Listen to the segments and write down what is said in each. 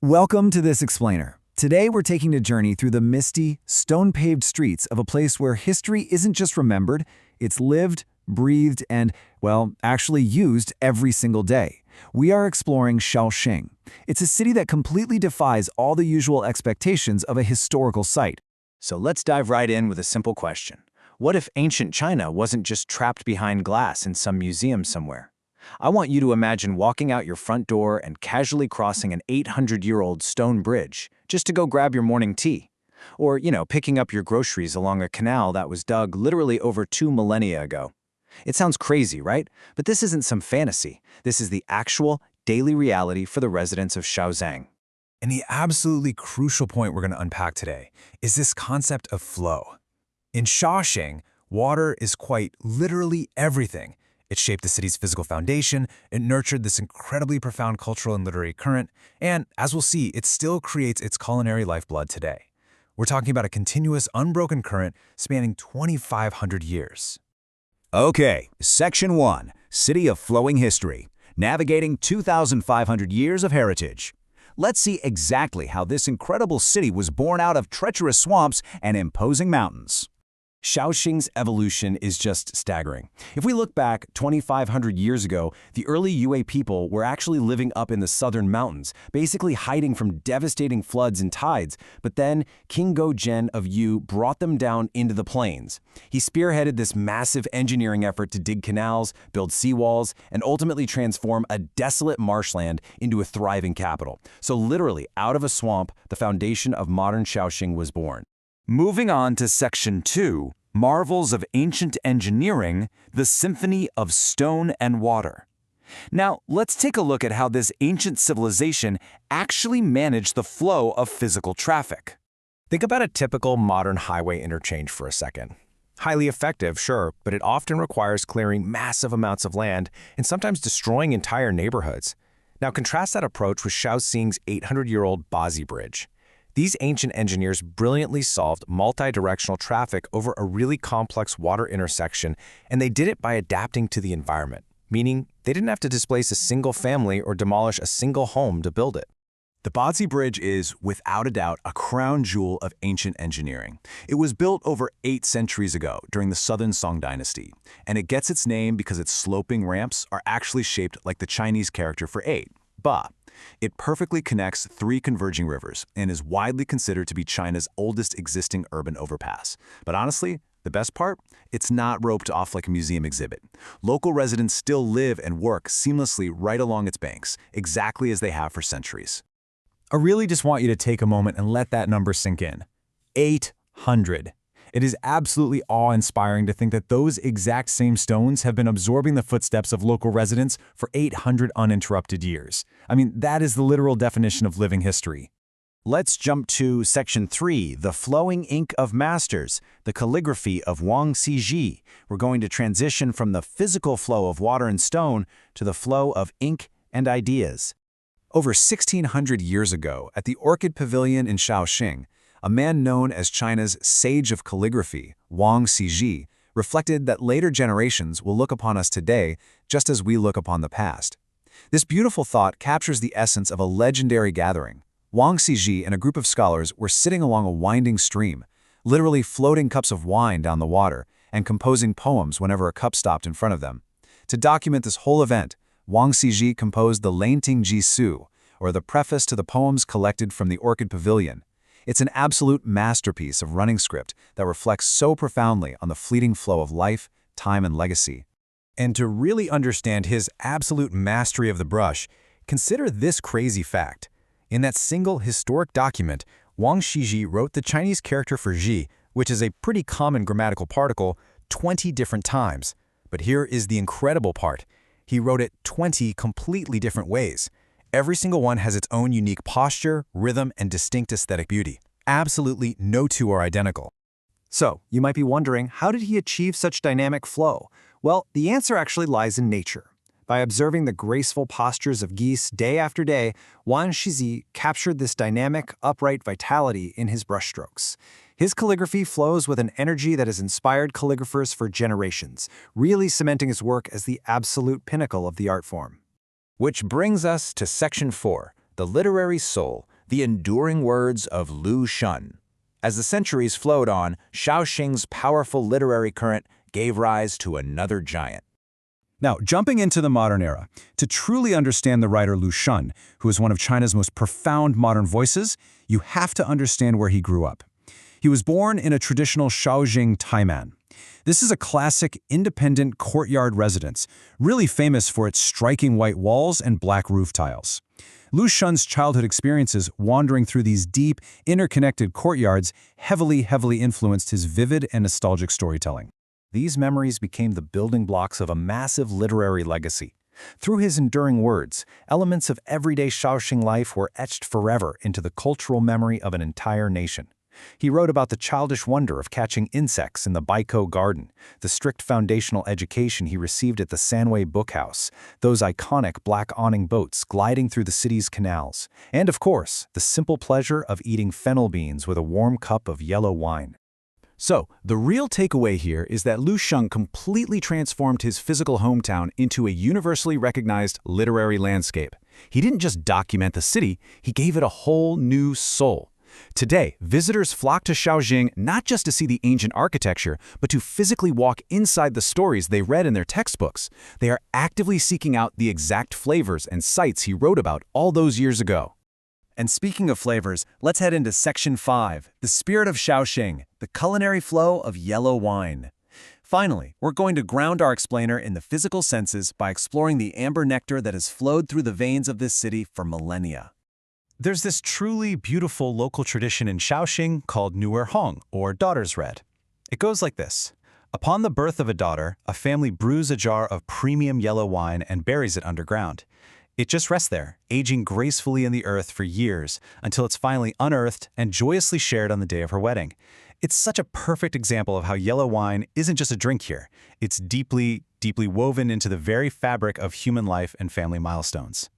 Welcome to This Explainer. Today we're taking a journey through the misty, stone-paved streets of a place where history isn't just remembered, it's lived, breathed, and, well, actually used every single day. We are exploring Shaoxing. It's a city that completely defies all the usual expectations of a historical site. So let's dive right in with a simple question. What if ancient China wasn't just trapped behind glass in some museum somewhere? I want you to imagine walking out your front door and casually crossing an 800-year-old stone bridge just to go grab your morning tea. Or, picking up your groceries along a canal that was dug literally over 2 millennia ago. It sounds crazy, right? But this isn't some fantasy. This is the actual, daily reality for the residents of Shaoxing. And the absolutely crucial point we're going to unpack today is this concept of flow. In Shaoxing, water is quite literally everything. It shaped the city's physical foundation, it nurtured this incredibly profound cultural and literary current, and, as we'll see, it still creates its culinary lifeblood today. We're talking about a continuous, unbroken current spanning 2,500 years. Okay, Section 1, City of Flowing History, navigating 2,500 years of heritage. Let's see exactly how this incredible city was born out of treacherous swamps and imposing mountains. Shaoxing's evolution is just staggering. If we look back 2,500 years ago, the early Yue people were actually living up in the southern mountains, basically hiding from devastating floods and tides. But then King Goujian of Yue brought them down into the plains. He spearheaded this massive engineering effort to dig canals, build seawalls, and ultimately transform a desolate marshland into a thriving capital. So literally, out of a swamp, the foundation of modern Shaoxing was born. Moving on to Section 2, Marvels of Ancient Engineering, the Symphony of Stone and Water. Now, let's take a look at how this ancient civilization actually managed the flow of physical traffic. Think about a typical modern highway interchange for a second. Highly effective, sure, but it often requires clearing massive amounts of land and sometimes destroying entire neighborhoods. Now contrast that approach with Shaoxing's 800-year-old Bazi Bridge. These ancient engineers brilliantly solved multi-directional traffic over a really complex water intersection, and they did it by adapting to the environment, meaning they didn't have to displace a single family or demolish a single home to build it. The Bazi Bridge is, without a doubt, a crown jewel of ancient engineering. It was built over 8 centuries ago during the Southern Song Dynasty, and it gets its name because its sloping ramps are actually shaped like the Chinese character for 8, Ba. It perfectly connects 3 converging rivers and is widely considered to be China's oldest existing urban overpass. But honestly, the best part? It's not roped off like a museum exhibit. Local residents still live and work seamlessly right along its banks, exactly as they have for centuries. I really just want you to take a moment and let that number sink in. 800. It is absolutely awe-inspiring to think that those exact same stones have been absorbing the footsteps of local residents for 800 uninterrupted years. I mean, that is the literal definition of living history. Let's jump to Section 3, the flowing ink of masters, the calligraphy of Wang Xizhi. We're going to transition from the physical flow of water and stone to the flow of ink and ideas. Over 1,600 years ago, at the Orchid Pavilion in Shaoxing, a man known as China's sage of calligraphy, Wang Xizhi, reflected that later generations will look upon us today just as we look upon the past. This beautiful thought captures the essence of a legendary gathering. Wang Xizhi and a group of scholars were sitting along a winding stream, literally floating cups of wine down the water and composing poems whenever a cup stopped in front of them. To document this whole event, Wang Xizhi composed the Lanting or the preface to the poems collected from the Orchid Pavilion. It's an absolute masterpiece of running script that reflects so profoundly on the fleeting flow of life, time, and legacy. And to really understand his absolute mastery of the brush, consider this crazy fact. In that single historic document, Wang Xizhi wrote the Chinese character for Zhi, which is a pretty common grammatical particle, 20 different times. But here is the incredible part. He wrote it 20 completely different ways. Every single one has its own unique posture, rhythm, and distinct aesthetic beauty. Absolutely no two are identical. So, you might be wondering, how did he achieve such dynamic flow? Well, the answer actually lies in nature. By observing the graceful postures of geese day after day, Wang Xizhi captured this dynamic, upright vitality in his brushstrokes. His calligraphy flows with an energy that has inspired calligraphers for generations, really cementing his work as the absolute pinnacle of the art form. Which brings us to Section 4, the literary soul, the enduring words of Lu Xun. As the centuries flowed on, Shaoxing's powerful literary current gave rise to another giant. Now, jumping into the modern era, to truly understand the writer Lu Xun, who is one of China's most profound modern voices, you have to understand where he grew up. He was born in a traditional Shaoxing taimen. This is a classic, independent courtyard residence, really famous for its striking white walls and black roof tiles. Lu Xun's childhood experiences wandering through these deep, interconnected courtyards heavily influenced his vivid and nostalgic storytelling. These memories became the building blocks of a massive literary legacy. Through his enduring words, elements of everyday Shaoxing life were etched forever into the cultural memory of an entire nation. He wrote about the childish wonder of catching insects in the Baikou Garden, the strict foundational education he received at the Sanwei Bookhouse, those iconic black awning boats gliding through the city's canals, and of course, the simple pleasure of eating fennel beans with a warm cup of yellow wine. So, the real takeaway here is that Lu Xun completely transformed his physical hometown into a universally recognized literary landscape. He didn't just document the city, he gave it a whole new soul. Today, visitors flock to Shaoxing not just to see the ancient architecture, but to physically walk inside the stories they read in their textbooks. They are actively seeking out the exact flavors and sites he wrote about all those years ago. And speaking of flavors, let's head into Section 5, the spirit of Shaoxing, the culinary flow of yellow wine. Finally, we're going to ground our explainer in the physical senses by exploring the amber nectar that has flowed through the veins of this city for millennia. There's this truly beautiful local tradition in Shaoxing called Nuer Hong, or Daughter's Red. It goes like this. Upon the birth of a daughter, a family brews a jar of premium yellow wine and buries it underground. It just rests there, aging gracefully in the earth for years, until it's finally unearthed and joyously shared on the day of her wedding. It's such a perfect example of how yellow wine isn't just a drink here. It's deeply woven into the very fabric of human life and family milestones.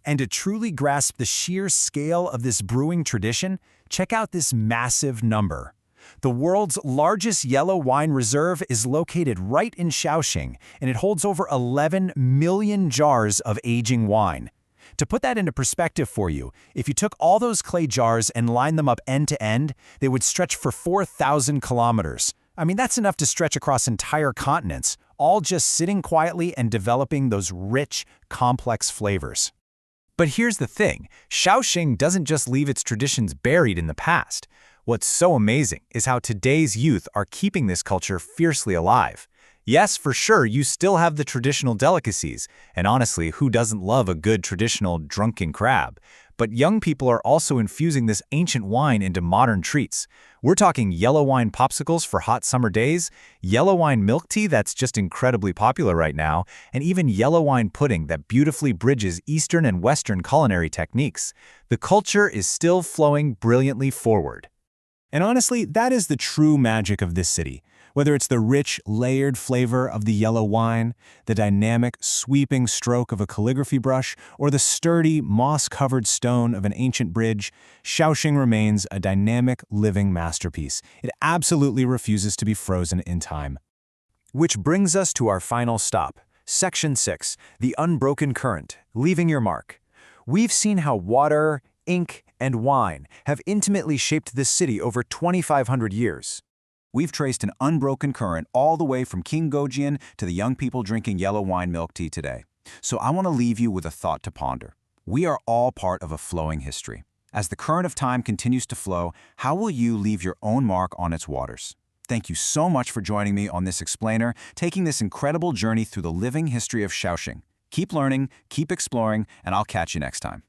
And to truly grasp the sheer scale of this brewing tradition, check out this massive number. The world's largest yellow wine reserve is located right in Shaoxing, and it holds over 11 million jars of aging wine. To put that into perspective for you, if you took all those clay jars and lined them up end to end, they would stretch for 4,000 kilometers. I mean, that's enough to stretch across entire continents, all just sitting quietly and developing those rich, complex flavors. But here's the thing, Shaoxing doesn't just leave its traditions buried in the past. What's so amazing is how today's youth are keeping this culture fiercely alive. Yes, for sure, you still have the traditional delicacies, and honestly, who doesn't love a good traditional drunken crab? But young people are also infusing this ancient wine into modern treats. We're talking yellow wine popsicles for hot summer days, yellow wine milk tea that's just incredibly popular right now, and even yellow wine pudding that beautifully bridges Eastern and Western culinary techniques. The culture is still flowing brilliantly forward. And honestly, that is the true magic of this city. Whether it's the rich, layered flavor of the yellow wine, the dynamic, sweeping stroke of a calligraphy brush, or the sturdy, moss-covered stone of an ancient bridge, Shaoxing remains a dynamic, living masterpiece. It absolutely refuses to be frozen in time. Which brings us to our final stop, Section 6, the unbroken current, leaving your mark. We've seen how water, ink, and wine have intimately shaped this city over 2,500 years. We've traced an unbroken current all the way from King Goujian to the young people drinking yellow wine milk tea today. So I want to leave you with a thought to ponder. We are all part of a flowing history. As the current of time continues to flow, how will you leave your own mark on its waters? Thank you so much for joining me on this explainer, taking this incredible journey through the living history of Shaoxing. Keep learning, keep exploring, and I'll catch you next time.